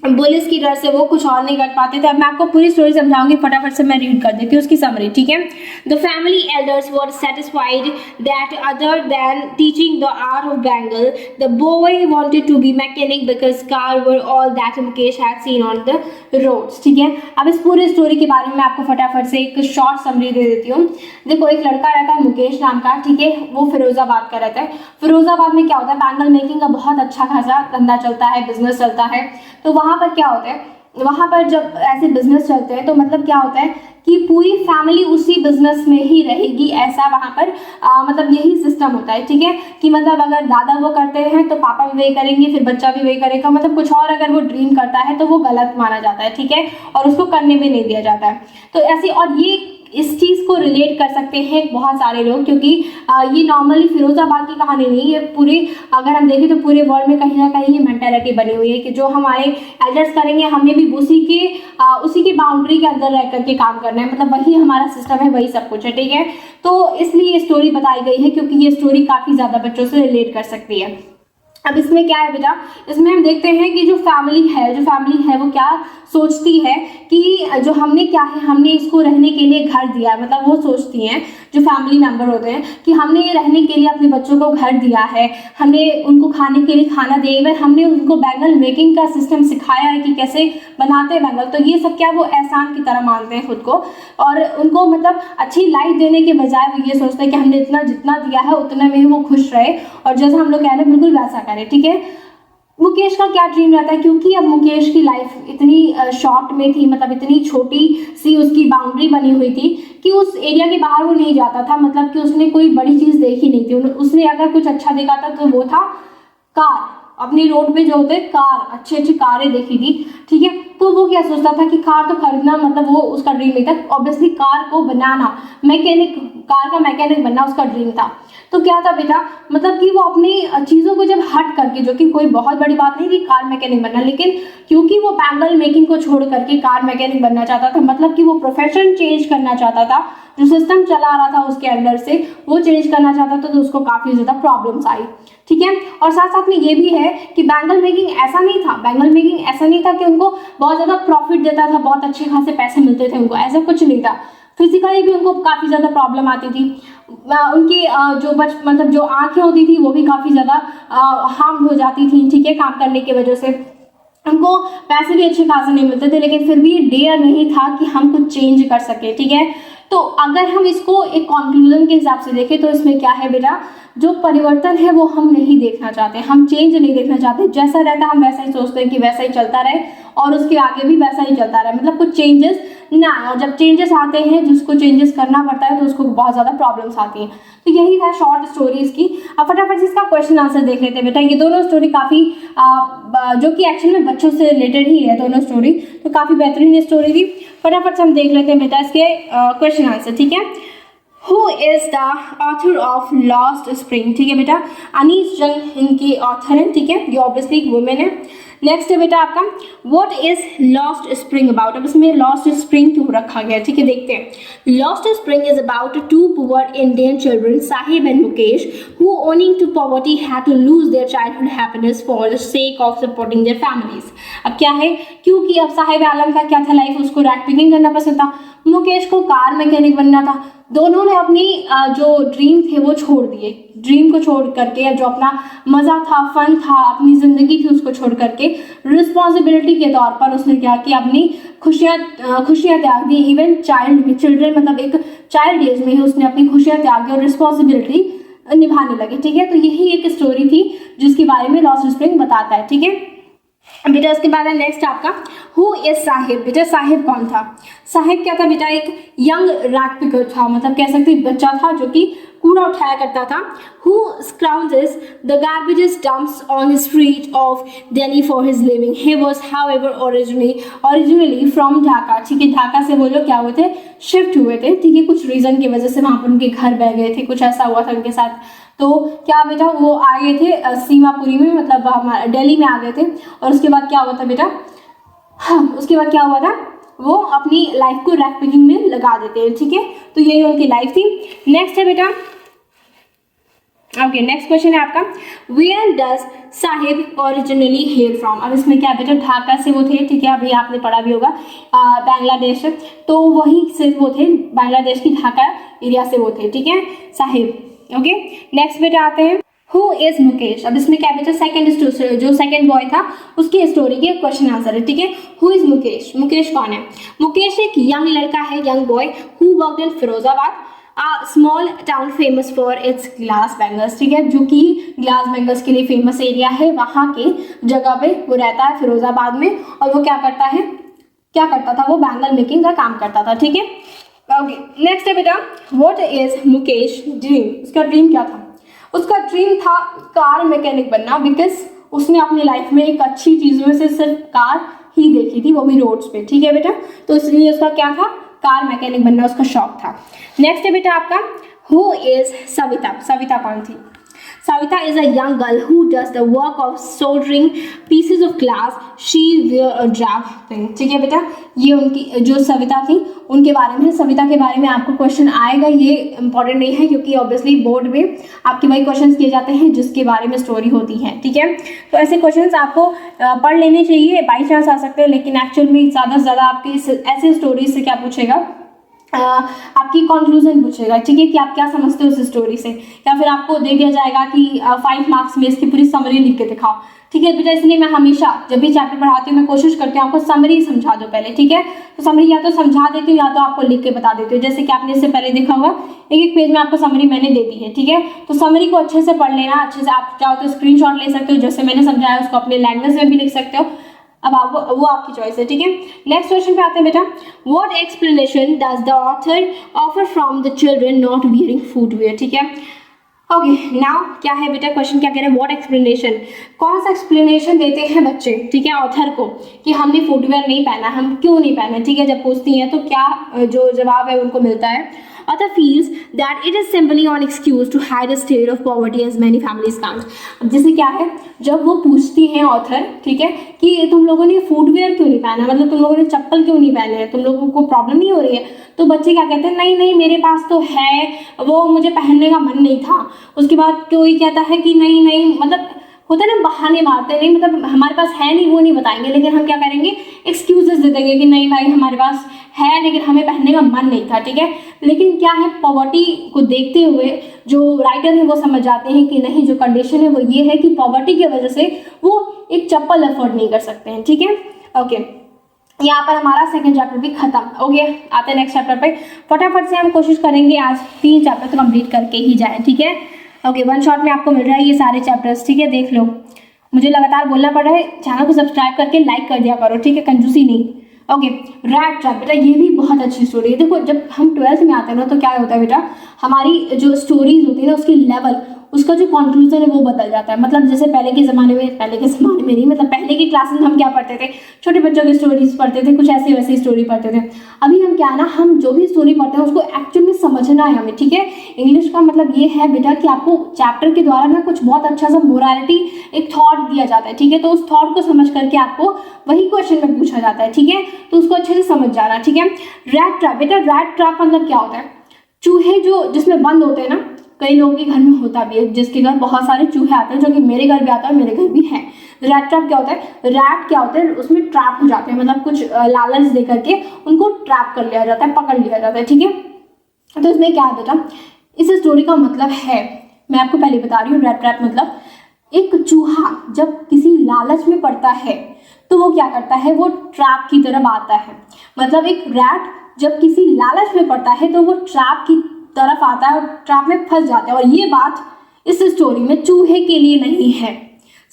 A: police की डर से वो कुछ और नहीं कर पाते थे। अब मैं आपको पूरी स्टोरी समझाऊंगी, फटाफट से मैं रीड कर देती हूँ उसकी समरी। ठीक है, the family elders were satisfied that other than teaching the art of bangle the boy wanted to be mechanic because car were all that Mukesh had seen on the roads. ठीक है, अब इस पूरी स्टोरी के बारे में आपको फटाफट से एक शॉर्ट समरी दे देती हूँ। देखो, एक लड़का रहता है मुकेश नाम का। ठीक है, वो फिरोजाबाद का रहता है। फिरोजाबाद में क्या होता है, बैंगल मेकिंग का बहुत अच्छा खासा धंधा चलता है, बिजनेस चलता है। तो वहाँ पर क्या होता है, वहाँ पर जब ऐसे बिजनेस चलते हैं तो मतलब क्या होता है कि पूरी फैमिली उसी बिजनेस में ही रहेगी, ऐसा वहाँ पर मतलब यही सिस्टम होता है। ठीक है, कि मतलब अगर दादा वो करते हैं तो पापा भी वही करेंगे, फिर बच्चा भी वही करेगा। मतलब कुछ और अगर वो ड्रीम करता है तो वो गलत माना जाता है। ठीक है, और उसको करने भी नहीं दिया जाता है। तो ऐसी, और ये इस चीज़ को रिलेट कर सकते हैं बहुत सारे लोग, क्योंकि ये नॉर्मली फिरोजाबाद की कहानी नहीं है, पूरे अगर हम देखें तो पूरे वर्ल्ड में कहीं ना कहीं ये मेंटालिटी बनी हुई है कि जो हमारे एल्डर्स करेंगे हमें भी उसी की बाउंड्री के अंदर रह करके काम करना है। मतलब वही हमारा सिस्टम है, वही सब कुछ है। ठीक है, तो इसलिए ये स्टोरी बताई गई है, क्योंकि ये स्टोरी काफ़ी ज़्यादा बच्चों से रिलेट कर सकती है। अब इसमें क्या है बेटा, इसमें हम देखते हैं कि जो फैमिली है वो क्या सोचती है कि जो हमने इसको रहने के लिए घर दिया है। मतलब वो सोचती हैं, जो फैमिली मेंबर होते हैं, कि हमने ये रहने के लिए अपने बच्चों को घर दिया है, हमने उनको खाने के लिए खाना दिया है, हमने उनको बैंगल मेकिंग का सिस्टम सिखाया है कि कैसे बनाते हैं बैंगल। तो ये सब क्या वो एहसान की तरह मानते हैं खुद को, और उनको मतलब अच्छी लाइफ देने के बजाय वो ये सोचते हैं कि हमने जितना दिया है उतने में ही वो खुश रहे, और जैसा हम लोग कह रहे हैं बिल्कुल वैसा करें। ठीक है, मुकेश का क्या ड्रीम रहता है, क्योंकि अब मुकेश की लाइफ इतनी शॉर्ट में थी, मतलब इतनी छोटी सी उसकी बाउंड्री बनी हुई थी कि उस एरिया के बाहर वो नहीं जाता था। मतलब कि उसने कोई बड़ी चीज़ देखी नहीं थी। उसने अगर कुछ अच्छा देखा था तो वो था कार। अपनी रोड पे जो होते हैं कार, अच्छी कारें देखी थी। ठीक है, तो वो क्या सोचता था कि कार तो खरीदना, मतलब वो उसका ड्रीम नहीं था। ऑब्वियसली कार को बनाना, कार का मैकेनिक बनना उसका ड्रीम था। तो क्या था बेटा, मतलब कि वो अपनी चीज़ों को जब हट करके, जो कि कोई बहुत बड़ी बात नहीं थी कार मैकेनिक बनना, लेकिन क्योंकि वो बैंगल मेकिंग को छोड़ करके कार मैकेनिक बनना चाहता था, मतलब कि वो प्रोफेशन चेंज करना चाहता था, जो सिस्टम चला रहा था उसके अंडर से वो चेंज करना चाहता था, तो उसको काफ़ी ज़्यादा प्रॉब्लम्स आई। ठीक है, और साथ साथ में ये भी है कि बैंगल मेकिंग ऐसा नहीं था कि उनको बहुत ज़्यादा प्रॉफिट देता था, बहुत अच्छे खासे पैसे मिलते थे उनको, ऐसा कुछ नहीं था। फिजिकली भी उनको काफ़ी ज़्यादा प्रॉब्लम आती थी। उनकी जो आंखें होती थी वो भी काफ़ी ज़्यादा हार्म हो जाती थी। ठीक है, काम करने की वजह से उनको पैसे भी अच्छे खासे नहीं मिलते थे, लेकिन फिर भी ये डेयर नहीं था कि हम कुछ चेंज कर सके। ठीक है, तो अगर हम इसको एक कंक्लूजन के हिसाब से देखें तो इसमें क्या है बेटा, जो परिवर्तन है वो हम नहीं देखना चाहते, हम चेंज नहीं देखना चाहते। जैसा रहता हम वैसा ही सोचते हैं कि वैसा ही चलता रहे और उसके आगे भी वैसा ही चलता रहे, मतलब कुछ चेंजेस ना आए। और जब चेंजेस आते हैं, जिसको चेंजेस करना पड़ता है, तो उसको बहुत ज़्यादा प्रॉब्लम्स आती हैं। तो यही था शॉर्ट स्टोरी इसकी। अब फटाफट से इसका क्वेश्चन आंसर देख लेते हैं बेटा। ये दोनों स्टोरी काफ़ी जो कि एक्चुअल में बच्चों से रिलेटेड ही है दोनों स्टोरी, तो काफ़ी बेहतरीन स्टोरी थी। फटाफट से हम देख लेते हैं बेटा इसके क्वेश्चन आंसर। ठीक है, who is the author of lost spring, ठीक है बेटा, अनीस जंग इनकी ऑथर है, ठीक है, ये ऑब्वियसली एक वुमेन है। नेक्स्ट है बेटा आपका what is lost spring about, अब इसमें लॉस्ट स्प्रिंग क्यों रखा गया, ठीक है, देखते हैं। Lost Spring is about to poor Indian children Saheb and Mukesh who owing to poverty had to lose their childhood happiness for the sake of supporting their families. अब क्या है, क्योंकि अब साहिब आलम का क्या था लाइफ, उसको रैक पिकिंग करना पसंद था, मुकेश को कार मैकेनिक बनना था। दोनों ने अपनी जो ड्रीम थे वो छोड़ दिए, ड्रीम को छोड़ करके, जो अपना मज़ा था, फन था, अपनी ज़िंदगी थी, उसको छोड़ करके रिस्पॉन्सिबिलिटी के तौर पर उसने क्या किया, अपनी खुशियाँ त्याग दी। इवन चिल्ड्रन मतलब एक चाइल्ड एज में ही उसने अपनी खुशियाँ त्यागी और रिस्पॉन्सिबिलिटी निभाने लगे, ठीक है। तो यही एक स्टोरी थी जिसके बारे में लॉस्ट स्प्रिंग बताता है, ठीक है बेटा। उसके बाद है नेक्स्ट आपका हु इज साहिब, बेटा साहिब कौन था। साहिब क्या था बेटा, एक यंग रैक पिकर था, मतलब कह सकते बच्चा था जो कि कूड़ा उठाया करता था। Who scrounges the garbages dumps on the street of Delhi for his living. He was however originally from Dhaka, ठीक है, ढाका से वो लोग क्या हुए थे, शिफ्ट हुए थे, ठीक है, कुछ रीजन की वजह से वहाँ पर उनके घर बह गए थे, कुछ ऐसा हुआ था उनके साथ। तो क्या बेटा वो आ गए थे सीमापुरी में, मतलब हमारे दिल्ली में आ गए थे। और उसके बाद क्या हुआ था बेटा, हाँ उसके बाद क्या हुआ था, वो अपनी लाइफ को रैक पिकिंग में लगा देते हैं, ठीक है। तो यही उनकी लाइफ थी। नेक्स्ट है बेटा, ओके नेक्स्ट क्वेश्चन है आपका where does Saheb originally hail from. अब इसमें क्या बेटा, ढाका से वो थे, ठीक है, अभी आपने पढ़ा भी होगा बांग्लादेश, तो वहीं से वो थे, बांग्लादेश की ढाका एरिया से वो थे, ठीक है साहिब। ओके नेक्स्ट बेटा आते हैं हु इज मुकेश। अब इसमें क्या बेटा, जो सेकंड बॉय था उसकी स्टोरी के क्वेश्चन आंसर है, ठीक है। हु इज मुकेश, मुकेश कौन है। मुकेश एक यंग लड़का है, young boy who worked in Firozabad, small town famous for its glass bangles, ठीक है, जो कि ग्लास बैंगल्स के लिए फेमस एरिया है, वहाँ के जगह पे वो रहता है फिरोजाबाद में। और वो क्या करता था, वो बैंगल मेकिंग का काम करता था, ठीक है। ओके नेक्स्ट है बेटा व्हाट इज मुकेश ड्रीम। उसका ड्रीम क्या था, उसका ड्रीम था कार मैकेनिक बनना, बिकॉज उसने अपनी लाइफ में एक अच्छी चीज़ में से सिर्फ कार ही देखी थी, वो भी रोड्स पे, ठीक है बेटा। तो इसलिए उसका क्या था, कार मैकेनिक बनना उसका शौक था। नेक्स्ट है बेटा आपका हु इज सविता। सविता कौन थी। Savita is a young girl who does the work of soldering pieces of glass. She wear a drab thing. ठीक है बेटा, ये उनकी जो सविता थी उनके बारे में, सविता के बारे में आपको क्वेश्चन आएगा, ये इंपॉर्टेंट नहीं है क्योंकि ऑब्वियसली बोर्ड में आपके वही क्वेश्चन किए जाते हैं जिसके बारे में स्टोरी होती है, ठीक है। तो ऐसे क्वेश्चन आपको पढ़ लेने चाहिए, बाई चांस आ सकते हैं, लेकिन एक्चुअल में ज़्यादा से ज़्यादा आपकी ऐसे स्टोरी से क्या पूछेगा, आपकी कंक्लूजन पूछेगा, ठीक है, कि आप क्या समझते हो उस स्टोरी से, या फिर आपको दे दिया जाएगा कि 5 मार्क्स में इसकी पूरी समरी लिख के दिखाओ, ठीक है बेटा। इसलिए मैं हमेशा जब भी चैप्टर पढ़ाती हूँ मैं कोशिश करती हूँ आपको समरी समझा दो पहले, ठीक है। तो समरी या तो समझा देती हूँ या तो आपको लिख के बता देती हूँ, जैसे कि आपने इससे पहले देखा होगा एक पेज में आपको समरी मैंने दे दी है, ठीक है। तो समरी को अच्छे से पढ़ लेना, अच्छे से आप चाहो तो स्क्रीनशॉट ले सकते हो, जैसे मैंने समझाया उसको अपने लैंग्वेज में भी लिख सकते हो, अब आप वो आपकी चॉइस है, ठीक है। नेक्स्ट क्वेश्चन पे आते हैं बेटा what explanation does the author offer from the children not wearing footwear, ठीक है। ओके नाउ क्या है बेटा, क्वेश्चन क्या कह रहे हैं, व्हाट एक्सप्लेनेशन, कौन सा एक्सप्लेनेशन देते हैं बच्चे, ठीक है, ऑथर को कि हमने फुटवेयर नहीं पहना, हम क्यों नहीं पहने, ठीक है। जब पूछती हैं तो क्या जो जवाब है उनको मिलता है, author feels that it is simply an excuse to hide a state of poverty as many families can't। अब जैसे क्या है, जब वो पूछती हैं ऑथर, ठीक है, कि तुम लोगों ने फुटवेयर क्यों नहीं पहना, मतलब तुम लोगों ने चप्पल क्यों नहीं पहने हैं, तुम लोगों को प्रॉब्लम नहीं हो रही है, तो बच्चे क्या कहते हैं, नहीं नहीं मेरे पास तो है, वो मुझे पहनने का मन नहीं था। उसके बाद कोई कहता है कि नहीं नहीं, मतलब होता है ना बहाने मारते, नहीं मतलब हमारे पास है नहीं, वो नहीं बताएंगे, लेकिन हम क्या करेंगे, एक्सक्यूजेस दे देंगे कि नहीं भाई हमारे पास है लेकिन हमें पहनने का मन नहीं था, ठीक है। लेकिन क्या है, पॉवर्टी को देखते हुए जो राइटर है वो समझ जाते हैं कि नहीं, जो कंडीशन है वो ये है कि पॉवर्टी की वजह से वो एक चप्पल अफोर्ड नहीं कर सकते हैं, ठीक है। ओके यहाँ पर हमारा सेकंड चैप्टर भी खत्म हो गया। आते हैं नेक्स्ट चैप्टर पे, फटाफट से हम कोशिश करेंगे आज 3 चैप्टर तो कंप्लीट करके ही जाएं, ठीक है। ओके 1 शॉट में आपको मिल रहा है ये सारे चैप्टर्स, ठीक है, देख लो। मुझे लगातार बोलना पड़ रहा है, चैनल को सब्सक्राइब करके लाइक कर दिया करो, ठीक है, कंजूसी नहीं। ओके रैट ट्रैप बेटा, ये भी बहुत अच्छी स्टोरी है। देखो जब हम 12th में आते हैं ना तो क्या होता है बेटा, हमारी जो स्टोरीज होती है ना उसकी लेवल, उसका जो कंक्लूजन है वो बदल जाता है। मतलब जैसे पहले के ज़माने में नहीं, मतलब पहले की क्लासेस में हम क्या पढ़ते थे, छोटे बच्चों की स्टोरीज पढ़ते थे, कुछ ऐसी वैसी स्टोरी पढ़ते थे। अभी हम क्या ना, हम जो भी स्टोरी पढ़ते हैं उसको एक्चुअल में समझने समझना है हमें, ठीक है। इंग्लिश का मतलब ये है बेटा कि आपको चैप्टर के द्वारा ना कुछ बहुत अच्छा सा मोरालिटी एक थॉट दिया जाता है, ठीक है। तो उस थॉट को समझ करके आपको वही क्वेश्चन में पूछा जाता है, ठीक है। तो उसको अच्छे से समझ जाना, ठीक है। रैट ट्रैप, बेटा रैट ट्रैप मतलब क्या होता है? चूहे जो जिसमें बंद होते हैं ना, कई लोगों के घर में होता भी है, जिसके घर बहुत सारे चूहे आते हैं, जो कि मेरे घर भी आता है, मेरे घर भी है। रैट ट्रैप क्या होता है? रैट क्या होता है, उसमें ट्रैप हो जाते हैं, मतलब कुछ लालच दे करके उनको ट्रैप कर लिया जाता है, पकड़ लिया जाता है, ठीक है। तो इसमें क्या है बेटा, इस स्टोरी का मतलब है, मैं आपको पहले बता रही हूँ, रैट ट्रैप मतलब एक चूहा जब किसी लालच में पड़ता है तो वो क्या करता है, वो ट्रैप की तरफ आता है। मतलब एक रैट जब किसी लालच में पड़ता है तो वो ट्रैप की तरफ आता है और ट्रैप में फंस जाता है। और ये बात इस स्टोरी में चूहे के लिए नहीं है,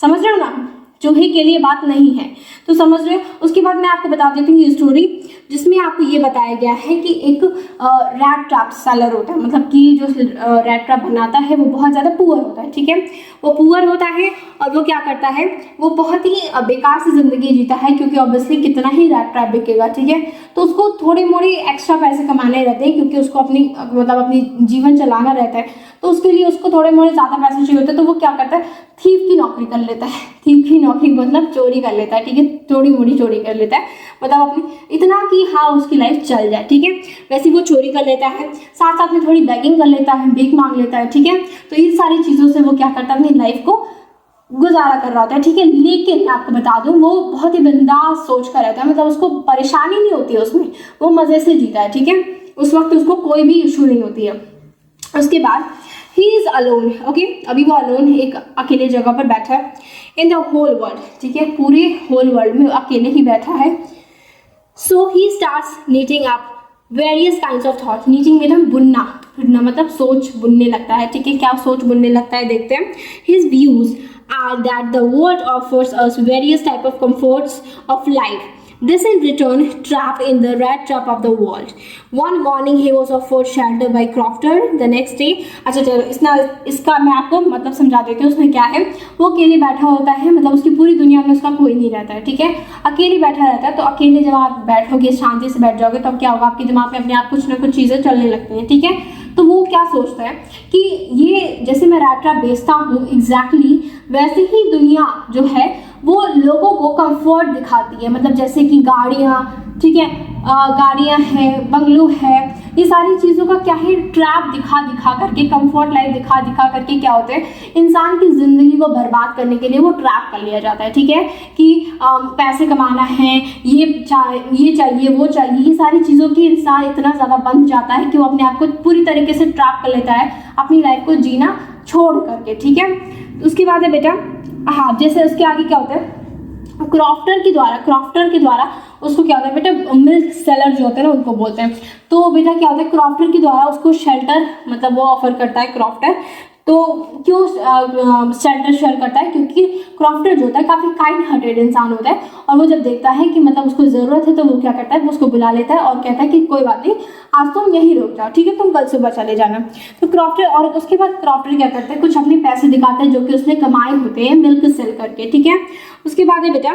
A: समझ रहे हो ना, चूहे के लिए बात नहीं है, तो समझ रहे हो। उसके बाद मैं आपको बता देती हूँ ये स्टोरी, जिसमें आपको ये बताया गया है कि एक रैट ट्रैप सेलर होता है, मतलब कि जो रैट ट्रैप बनाता है वो बहुत ज़्यादा पुअर होता है, ठीक है। वो पुअर होता है और वो क्या करता है, वो बहुत ही बेकार सी ज़िंदगी जीता है, क्योंकि ऑब्वियसली कितना ही रैट ट्रैप बिकेगा, ठीक है। तो उसको थोड़ी मोड़ी एक्स्ट्रा पैसे कमाने रहते हैं, क्योंकि उसको अपनी जीवन चलाना रहता है, तो उसके लिए उसको थोड़े मोड़े ज़्यादा पैसे चाहिए होते हैं। तो वो क्या करता है, थीफ की नौकरी कर लेता है। थीफ की नौकरी मतलब चोरी कर लेता है, ठीक है, थोड़ी मोड़ी चोरी कर लेता है, मतलब अपनी इतना कि हाँ उसकी लाइफ चल जाए, ठीक है। वैसे वो चोरी कर लेता है, साथ साथ में थोड़ी बैगिंग कर लेता है, भीख मांग लेता है, ठीक है। तो इन सारी चीज़ों से वो क्या करता है, अपनी लाइफ को गुजारा कर रहा होता है, ठीक है। लेकिन मैं आपको बता दूं, वो बहुत ही बिंदास सोच कर रहता है, मतलब उसको परेशानी नहीं होती है उसमें, वो मज़े से जीता है, ठीक है। उस वक्त उसको कोई भी इशू नहीं होती है। उसके बाद ही इज़ अलोन, ओके, अभी वो अलोन एक अकेले जगह पर बैठा है, इन द होल वर्ल्ड, ठीक है, पूरे होल वर्ल्ड में अकेले ही बैठा है। So he starts knitting up various kinds of thought. Knitting मतलब बुनना, बुनना मतलब सोच बुनने लगता है, ठीक है। क्या सोच बुनने लगता है, देखते हैं। His views are that the world offers us various type of comforts of life. This in return trapped in the rat trap of the world. One morning he was offered shelter by crofter. The next day, अच्छा चलो इसका मैं आपको मतलब समझा देती हूँ। उसमें क्या है, वो अकेले बैठा होता है, मतलब उसकी पूरी दुनिया में उसका कोई नहीं रहता है, ठीक है, अकेले बैठा रहता है। तो अकेले जब आप बैठोगे, शांति से बैठ जाओगे, तब क्या होगा, आपके दिमाग में अपने आप कुछ ना कुछ चीज़ें चलने लगती हैं, ठीक है। तो वो क्या सोचता है कि ये जैसे मैं रैट ट्रैप बेचता हूँ, एग्जैक्टली वैसे ही दुनिया जो है वो लोगों को कंफर्ट दिखाती है, मतलब जैसे कि गाड़ियाँ, ठीक है, गाड़ियाँ हैं, बंगलो है, ये सारी चीज़ों का क्या है, ट्रैप दिखा दिखा करके, कंफर्ट लाइफ दिखा दिखा करके क्या होता है, इंसान की ज़िंदगी को बर्बाद करने के लिए वो ट्रैप कर लिया जाता है, ठीक है। कि पैसे कमाना है, ये चाहिए, वो चाहिए, ये सारी चीज़ों की इंसान इतना ज़्यादा बंध जाता है कि वो अपने आप को पूरी तरीके से ट्रैप कर लेता है, अपनी लाइफ को जीना छोड़ करके, ठीक है। उसके बाद है बेटा, हाँ, जैसे उसके आगे क्या होता है, क्रॉफ्टर के द्वारा उसको क्या होता है बेटा, मिल्क सेलर जो होते हैं ना उनको बोलते हैं। तो बेटा क्या होता है, क्रॉफ्टर के द्वारा उसको शेल्टर मतलब वो ऑफर करता है क्रॉफ्टर। तो क्यों शेल्टर शेयर करता है, क्योंकि क्रॉफ्टर जो होता है काफ़ी काइंड हार्टेड इंसान होता है, और वो जब देखता है कि मतलब उसको ज़रूरत है तो वो क्या करता है, वो उसको बुला लेता है और कहता है कि कोई बात नहीं, आज तुम यहीं रुक जाओ, ठीक है, तुम कल सुबह चले जाना। तो क्रॉफ्टर, और उसके बाद क्रॉफ्टर क्या करता है, कुछ अपने पैसे दिखाता है जो कि उसने कमाए होते हैं मिल्क सेल करके, ठीक है। उसके बाद है बेटा,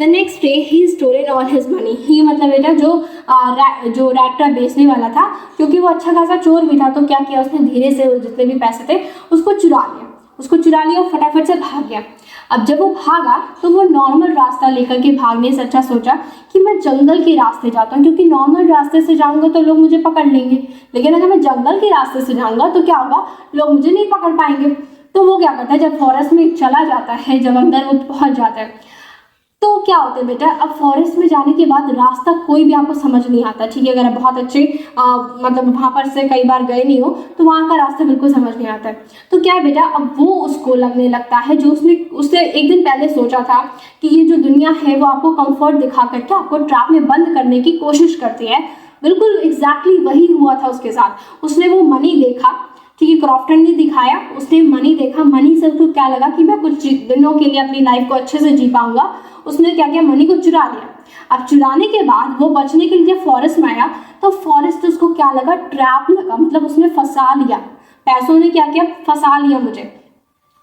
A: the next day he stolen all his money. He मतलब बेटा जो रैट ट्रैप बेचने वाला था, क्योंकि वो अच्छा खासा चोर भी था, तो क्या किया उसने, धीरे से जितने भी पैसे थे उसको चुरा लिया और फटाफट से भाग गया। अब जब वो भागा तो वो नॉर्मल रास्ता लेकर के भागने से अच्छा सोचा कि मैं जंगल के रास्ते जाता हूँ, क्योंकि नॉर्मल रास्ते से जाऊंगा तो लोग मुझे पकड़ लेंगे, लेकिन अगर मैं जंगल के रास्ते से जाऊंगा तो क्या होगा, लोग मुझे नहीं पकड़ पाएंगे। तो वो क्या करता है, जब फॉरेस्ट में चला जाता है, जब अंदर वो पहुंच जाता है, तो क्या होता है बेटा, अब फॉरेस्ट में जाने के बाद रास्ता कोई भी आपको समझ नहीं आता, ठीक है। अगर आप बहुत अच्छे मतलब वहाँ पर से कई बार गए नहीं हो तो वहाँ का रास्ता बिल्कुल समझ नहीं आता है। तो क्या है बेटा, अब वो उसको लगने लगता है जो उसने एक दिन पहले सोचा था कि ये जो दुनिया है वो आपको कंफर्ट दिखा करके आपको ट्रैप में बंद करने की कोशिश करती है। बिल्कुल एग्जैक्टली वही हुआ था उसके साथ। उसने वो मनी देखा, ठीक है, क्रॉफ्टर ने दिखाया, उसने मनी देखा, मनी से उसको क्या लगा कि मैं कुछ दिनों के लिए अपनी लाइफ को अच्छे से जी पाऊंगा। उसने क्या किया, मनी को चुरा लिया। अब चुराने के बाद वो बचने के लिए फॉरेस्ट में आया, तो फॉरेस्ट उसको क्या लगा, ट्रैप लगा, मतलब उसने फंसा लिया, पैसों ने क्या किया, फंसा लिया मुझे।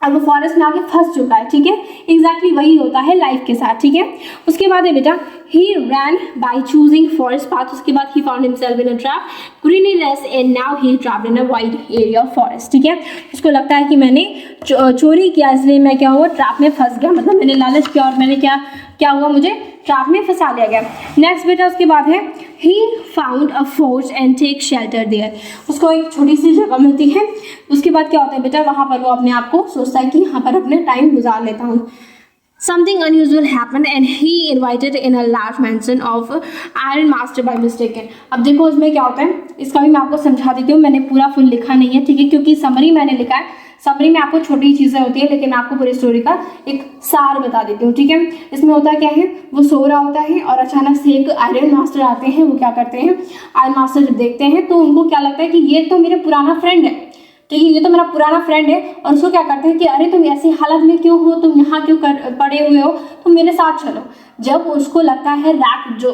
A: अब वो फॉरेस्ट में आके फंस चुका है, ठीक है। एग्जैक्टली वही होता है लाइफ के साथ, ठीक है। उसके बाद है बेटा, he ran by choosing forest path, उसके बाद he found himself in a trap, greeniness and now he trapped in a wide area of forest, ठीक है। उसको लगता है कि मैंने चोरी किया इसलिए मैं क्या हुआ, ट्रैप में फंस गया, मतलब मैंने लालच किया और मैंने क्या हुआ, मुझे ट्रैप में फंसा लिया गया। नेक्स्ट बेटा उसके बाद है, he found a fort and take shelter there, उसको एक छोटी सी जगह मिलती है। उसके बाद क्या होता है बेटा, वहाँ पर वो अपने आप को सोचता है कि यहाँ पर अपने टाइम गुजार लेता हूँ। Something unusual happened and he invited in a large mansion of Iron Master by mistake. अब देखो उसमें क्या होता है, इसका भी मैं आपको समझा देती हूँ, मैंने पूरा फुल लिखा नहीं है, ठीक है, क्योंकि समरी मैंने लिखा है। समरी में आपको छोटी चीज़ें होती है, लेकिन मैं आपको पूरी स्टोरी का एक सार बता देती हूँ, ठीक है। इसमें होता क्या है, वो सो रहा होता है और अचानक से एक आयरन मास्टर आते हैं। वो क्या करते हैं, आयरन मास्टर जब देखते हैं तो उनको क्या लगता है कि ये तो मेरा पुराना फ्रेंड है, ठीक है, ये तो मेरा पुराना फ्रेंड है। और उसको क्या करते हैं कि अरे तुम ऐसी हालत में क्यों हो, तुम यहाँ क्यों पड़े हुए हो, तुम मेरे साथ चलो। जब उसको लगता है रैट जो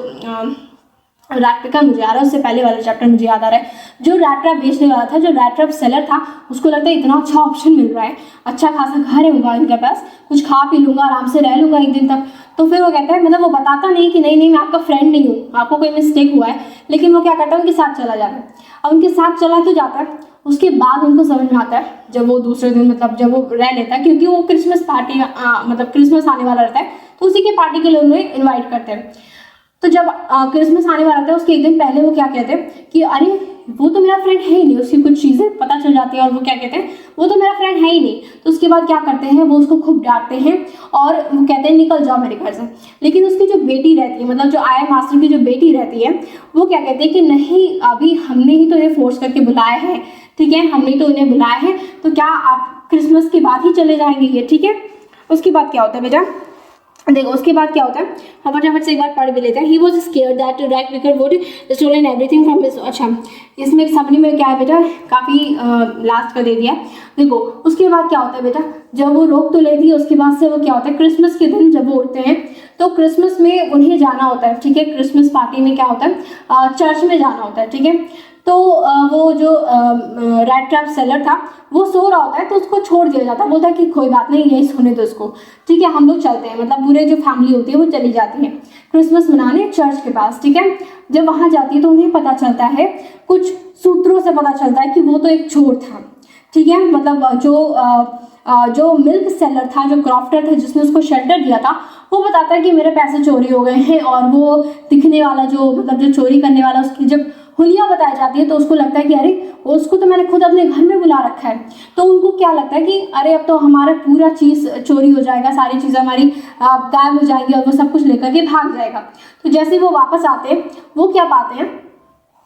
A: रैट का मुझे आ रहा है, उससे पहले वाला चैप्टर मुझे याद आ रहा है, जो रैट ट्रैप बेचने वाला था, जो रैट ट्रैप सेलर था, उसको लगता है इतना अच्छा ऑप्शन मिल रहा है, अच्छा खासा घर होगा इनके पास, कुछ खा पी लूंगा, आराम से रह लूंगा एक दिन तक। तो फिर वो कहता है, मतलब वो बताता नहीं कि नहीं मैं आपका फ्रेंड नहीं हूँ, आपको कोई मिस्टेक हुआ है, लेकिन वो क्या करता है, उनके साथ चला जाता है। अब उनके साथ चला तो जाता है, उसके बाद उनको समझ में आता है, जब वो दूसरे दिन मतलब जब वो रह लेता है, क्योंकि वो क्रिसमस पार्टी मतलब क्रिसमस आने वाला रहता है, तो उसी के पार्टी के लिए उन्हें इन्वाइट करते हैं। तो जब क्रिसमस आने वाला था, उसके एक दिन पहले वो क्या कहते हैं कि अरे वो तो मेरा फ्रेंड है ही नहीं, उसकी कुछ चीज़ें पता चल जाती है और वो क्या कहते हैं, वो तो मेरा फ्रेंड है ही नहीं। तो उसके बाद क्या करते हैं, वो उसको खूब डांटते हैं और वो कहते हैं निकल जाओ मेरे घर से। लेकिन उसकी जो बेटी रहती है, मतलब जो आयरन मास्टर की जो बेटी रहती है, वो क्या कहते हैं कि नहीं, अभी हमने ही तो ये फोर्स करके बुलाया है, ठीक है, हमने तो उन्हें बुलाया है, तो क्या आप क्रिसमस के बाद ही चले जाएंगे ये, ठीक है। उसके बाद क्या होता है बेटा, देखो उसके बाद क्या होता है, हम फटाफट से एक बार पढ़ भी लेते हैं। He was scared that rat picker would stolen everything from his. अच्छा, इसमें एक समरी में क्या है बेटा, काफ़ी लास्ट का दे दिया। देखो उसके बाद क्या होता है बेटा, जब वो रोक तो लेती है, उसके बाद से वो क्या होता है, क्रिसमस के दिन जब वो उठते हैं तो क्रिसमस में उन्हें जाना होता है, ठीक है, क्रिसमस पार्टी में क्या होता है, चर्च में जाना होता है, ठीक है। तो वो जो रैट ट्रैप सेलर था वो सो रहा होता है, तो उसको छोड़ दिया जाता है, बोलता है कि कोई बात नहीं, यही सोने दो उसको, ठीक है, हम लोग चलते हैं। मतलब पूरे जो फैमिली होती है वो चली जाती है क्रिसमस मनाने चर्च के पास, ठीक है। जब वहाँ जाती है तो उन्हें पता चलता है, कुछ सूत्रों से पता चलता है कि वो तो एक चोर था, ठीक है। मतलब जो मिल्क सेलर था, जो क्रॉफ्टर था जिसने उसको शेल्टर दिया था, वो बताता है कि मेरे पैसे चोरी हो गए हैं। और वो दिखने वाला जो मतलब जो चोरी करने वाला, उसकी जब हुलिया बताई जाती है तो उसको लगता है कि अरे उसको तो मैंने खुद अपने घर में बुला रखा है। तो उनको क्या लगता है कि अरे अब तो हमारा पूरा चीज़ चोरी हो जाएगा, सारी चीज़ें हमारी गायब हो जाएंगी और वो सब कुछ लेकर के भाग जाएगा। तो जैसे वो वापस आते हैं, वो क्या पाते हैं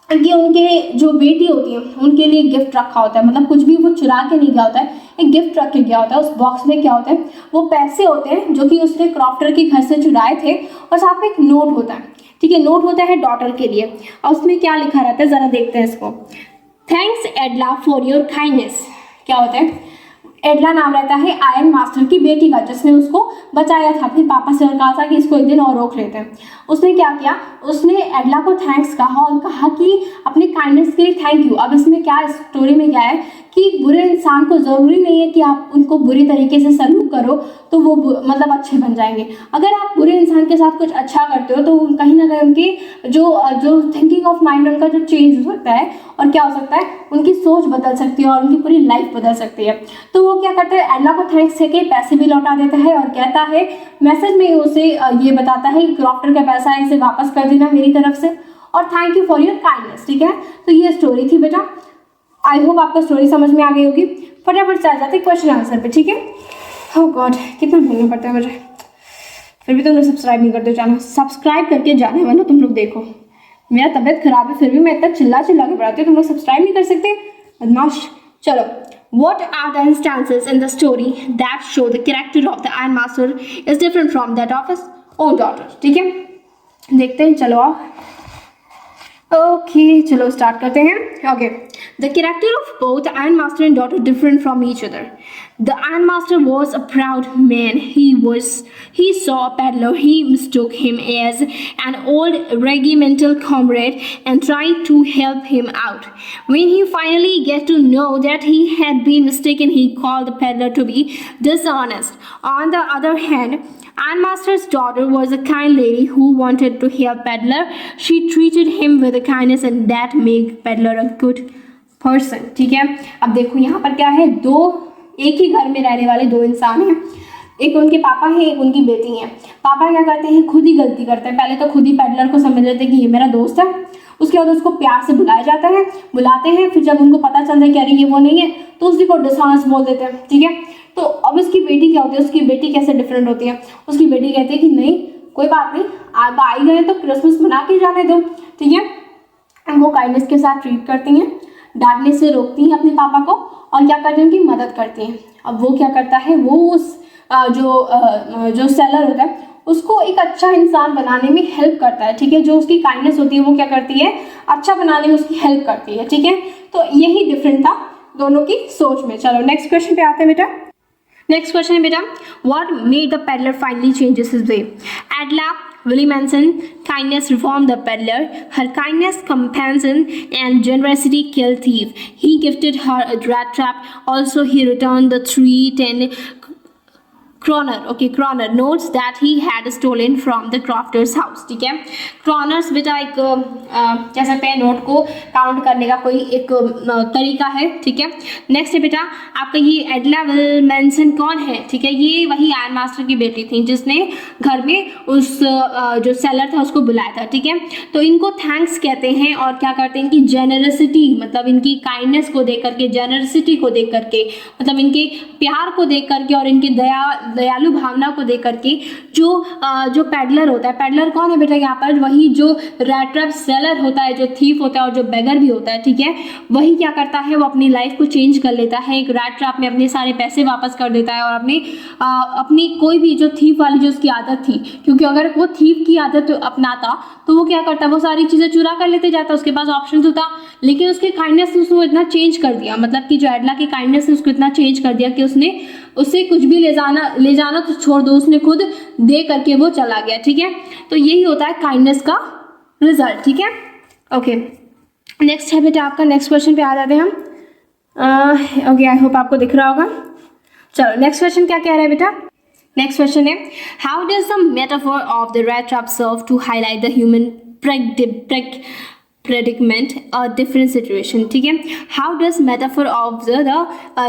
A: कि उनके जो बेटी होती है उनके लिए गिफ्ट रखा होता है, मतलब कुछ भी वो चुरा के नहीं गया होता है, एक गिफ्ट रख के गया होता है। उस बॉक्स में क्या होता है, वो पैसे होते हैं जो कि उसने क्रॉफ्टर के घर से चुराए थे, और साथ में एक नोट होता है, ठीक है, नोट होता है डॉटर के लिए। और उसमें क्या लिखा रहता है, जरा देखते हैं इसको। Thanks एडला for your kindness. क्या होता है, एडला नाम रहता है आयरन मास्टर की बेटी का, जिसने उसको बचाया था। फिर पापा से कहा था कि इसको एक दिन और रोक लेते हैं। उसने क्या किया, उसने एडला को थैंक्स कहा और कहा कि अपनी काइंडनेस के लिए थैंक यू। अब इसमें क्या स्टोरी में क्या है कि बुरे इंसान को ज़रूरी नहीं है कि आप उनको बुरी तरीके से सलूक करो तो वो मतलब अच्छे बन जाएंगे। अगर आप बुरे इंसान के साथ कुछ अच्छा करते हो तो कहीं ना कहीं उनकी जो थिंकिंग ऑफ माइंड उनका जो चेंज हो सकता है, और क्या हो सकता है, उनकी सोच बदल सकती है और उनकी पूरी लाइफ बदल सकती है। तो वो क्या करता है, एडला को थैंक्स करके पैसे भी लौटा देता है और कहता है, मैसेज में उसे ये बताता है कि क्रॉफ्टर का पैसा है, इसे वापस कर देना मेरी तरफ से, और thank you for your kindness, ठीक है। तो ये स्टोरी थी बेटा, आई होप आपको स्टोरी समझ में आ गई होगी। फटाफट से आ जाते क्वेश्चन आंसर पे, ठीक है। ओह गॉड, कितना बोलना पड़ता है मुझे, फिर भी तुम लोग सब्सक्राइब नहीं करते चैनल, सब्सक्राइब करके जाने वाला तुम लोग देखो। मेरा तबीयत खराब है फिर भी मैं इतना चिल्ला के पढ़ाती हूँ, तुम लोग सब्सक्राइब नहीं कर सकते, बदमाश। चलो, what are the instances in the story that show the character of the Iron Master is different from that of his own daughter? ठीक है, देखते हैं, चलो आओ। ओके चलो स्टार्ट करते हैं। Okay The character of both ironmaster and daughter different from each other. The ironmaster was a proud man. He saw a peddler. He mistook him as an old regimental comrade and tried to help him out. When he finally get to know that he had been mistaken, he called the peddler to be dishonest. On the other hand, ironmaster's daughter was a kind lady who wanted to help peddler. She treated him with a kindness and that made peddler a good person. ठीक है, अब देखो यहाँ पर क्या है, दो एक ही घर में रहने वाले दो इंसान हैं, एक उनके पापा है, एक उनकी बेटी है। पापा क्या करते हैं, खुद ही गलती करते हैं। पहले तो खुद ही पेडलर को समझ लेते हैं कि ये मेरा दोस्त है, उसके बाद उसको प्यार से बुलाया जाता है, बुलाते हैं, फिर जब उनको पता चलता है कि अरे ये वो नहीं है तो उसी को डिसऑनेस्ट बोल देते हैं। ठीक है, तो अब उसकी बेटी क्या होती है, उसकी बेटी कैसे डिफरेंट होती है, उसकी बेटी कहती है कि नहीं कोई बात नहीं, आप आ ही गए तो क्रिसमस मना के जाने दो। ठीक है, उनको काइंडनेस के साथ ट्रीट करती हैं, डांटने से रोकती हैं अपने पापा को और क्या करती हैं, उनकी मदद करती हैं। अब वो क्या करता है, वो उस जो सेलर होता है उसको एक अच्छा इंसान बनाने में हेल्प करता है। ठीक है, जो उसकी काइंडनेस होती है वो क्या करती है, अच्छा बनाने में उसकी हेल्प करती है। ठीक है, तो यही डिफरेंट था दोनों की सोच में। चलो नेक्स्ट क्वेश्चन पे आते हैं बेटा। नेक्स्ट क्वेश्चन है बेटा, what made the peddler finally changes his way? एडला Willie Manson, kindness reformed the peddler. Her kindness, compassion, and generosity killed thief. He gifted her a rat trap. Also, he returned the 310 Kroner notes that he had stolen from the crofter's house. ठीक है, kroners बेटा एक कह सकते हैं note को count करने का कोई एक तरीका है। ठीक है, नेक्स्ट है बेटा आपका ये एडला विल मैनसन कौन है? ठीक है, ये वही आयरन मास्टर की बेटी थी जिसने घर में उस जो सेलर था उसको बुलाया था। ठीक है, तो इनको थैंक्स कहते हैं और क्या करते हैं, इनकी जेनरसिटी मतलब इनकी काइंडनेस को देख करके, जेनरसिटी को देख करके, मतलब इनके प्यार को देख करके और इनकी दयालु भावना को देख करके जो पेडलर होता है, पेडलर कौन है बेटा यहाँ पर, वही जो रैट ट्रैप सेलर होता है, जो थीफ होता है और जो बेगर भी होता है। ठीक है, वही क्या करता है, वो अपनी लाइफ को चेंज कर लेता है, एक रैट ट्रैप में अपने सारे पैसे वापस कर देता है और अपनी कोई भी जो थीफ वाली जो उसकी आदत थी, क्योंकि अगर वो थीफ की आदत अपनाता तो वो क्या करता, वो सारी चीज़ें चुरा कर लेते जाता, उसके पास ऑप्शन होता, लेकिन उसके काइंडनेस ने उसको इतना चेंज कर दिया, मतलब कि जो एडला की काइंडनेस ने उसको इतना चेंज कर दिया कि उससे कुछ भी ले जाना तो छोड़ दो, उसने खुद दे करके वो चला गया। ठीक है, तो यही होता है काइंडनेस का रिजल्ट। ठीक है, ओके नेक्स्ट है बेटा आपका, नेक्स्ट क्वेश्चन पे आ जाते हैं हम। ओके, आई होप आपको दिख रहा होगा। चलो नेक्स्ट क्वेश्चन क्या कह रहा है बेटा, नेक्स्ट क्वेश्चन है, how does the metaphor of the rat trap serve to highlight the human predicament a different situation? ठीक है, how does metaphor of the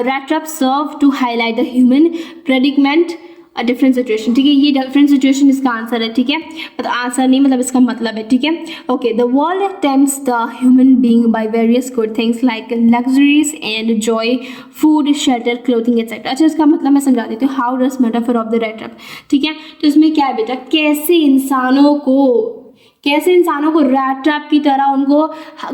A: rat trap serve to highlight the human predicament a different situation? ठीक है, ये different situation इसका answer है। ठीक है, मतलब आंसर नहीं, मतलब इसका मतलब है। ठीक है, okay, the world tempts the human being by various good things like luxuries and joy, food, shelter, clothing etc. अच्छा, इसका मतलब मैं समझा देती हूँ, how does metaphor of the rat trap। ठीक है, तो इसमें क्या है बेटा, कैसे इंसानों को रैट ट्रैप की तरह उनको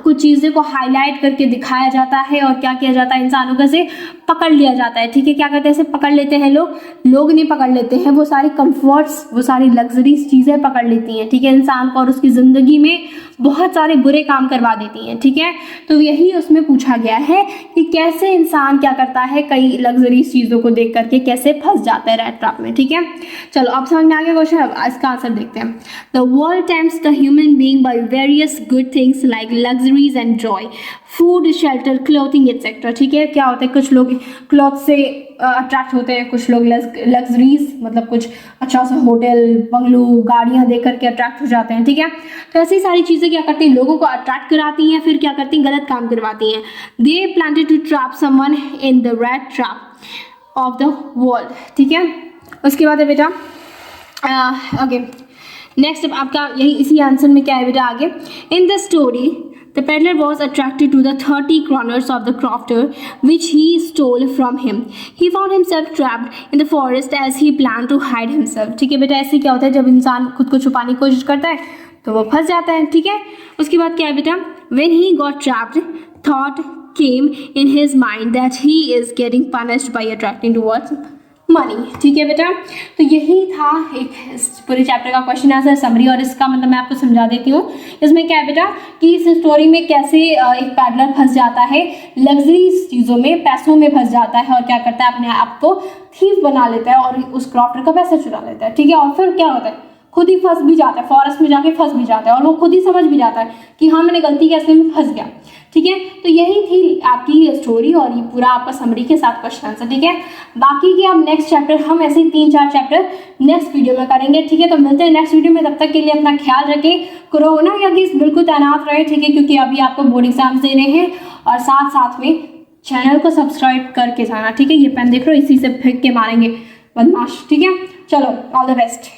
A: कुछ चीज़ें को हाईलाइट करके दिखाया जाता है और क्या किया जाता है, इंसानों को से पकड़ लिया जाता है। ठीक है, क्या करते हैं, ऐसे पकड़ लेते हैं लोग नहीं पकड़ लेते हैं, वो सारी कंफर्ट्स, वो सारी लग्जरीज चीज़ें पकड़ लेती हैं। ठीक है, इंसान को और उसकी ज़िंदगी में बहुत सारे बुरे काम करवा देती हैं। ठीक है, तो यही उसमें पूछा गया है कि कैसे इंसान क्या करता है, कई लग्जरीज चीज़ों को देख करके कैसे फंस जाता है रैट ट्रैप में। ठीक है, चलो अब समझ में आ गया क्वेश्चन, अब इसका आंसर देखते हैं। The world tempts the human being by various good things like luxuries and joy, food, shelter, clothing etcetera. ठीक है, क्या होता है, कुछ लोग क्लॉथ से अट्रैक्ट होते हैं, कुछ लोग लग्जरीज मतलब कुछ अच्छा सा होटल, बंगलो, गाड़ियाँ देख करके अट्रैक्ट हो जाते हैं। ठीक है, तो ऐसी सारी चीज़ें क्या करती हैं, लोगों को अट्रैक्ट कराती हैं, फिर क्या करती हैं, गलत काम करवाती हैं। They planted to trap someone in the rat trap of the world. ठीक है, उसके बाद है बेटा ओके नेक्स्ट आपका यही इसी आंसर में क्या है बेटा आगे, in the story the peddler was attracted to the 30 kroners of the crofter which he stole from him. He found himself trapped in the forest as he planned to hide himself. ठीक है बेटा, ऐसे क्या होता है, जब इंसान खुद को छुपाने की कोशिश करता है तो वो फंस जाता है। ठीक है, उसके बाद क्या है बेटा, when he got trapped, thought came in his mind that he is getting punished by attracting towards money. ठीक है बेटा, तो यही था एक इस पूरे चैप्टर का क्वेश्चन आंसर समरी, और इसका मतलब मैं आपको समझा देती हूँ। इसमें क्या है बेटा कि इस स्टोरी में कैसे एक पैडलर फंस जाता है लग्जरी चीज़ों में, पैसों में फंस जाता है, और क्या करता है अपने आप को थीफ बना लेता है और उस क्रॉफ्टर का पैसा चुरा लेता है। ठीक है, और फिर क्या होता है, खुद ही फंस भी जाता है, फॉरेस्ट में जाके फंस भी जाता है, और वो खुद ही समझ भी जाता है कि हाँ मैंने गलती कैसे में फंस गया। ठीक है, तो यही थी आपकी स्टोरी और ये पूरा आपका समरी के साथ क्वेश्चन आंसर। ठीक है, बाकी के अब नेक्स्ट चैप्टर हम ऐसे ही 3-4 चैप्टर नेक्स्ट वीडियो में करेंगे। ठीक है, तो मिलते हैं नेक्स्ट वीडियो में, तब तक के लिए अपना ख्याल रखें, कोरोना या केस बिल्कुल तैनात रहे। ठीक है, क्योंकि अभी आपको बोर्ड एग्जाम्स देने हैं, और साथ साथ में चैनल को सब्सक्राइब करके जाना। ठीक है, ये पेन देख रहे हो, इसी से फेंक के मारेंगे बदमाश। ठीक है, चलो ऑल द बेस्ट।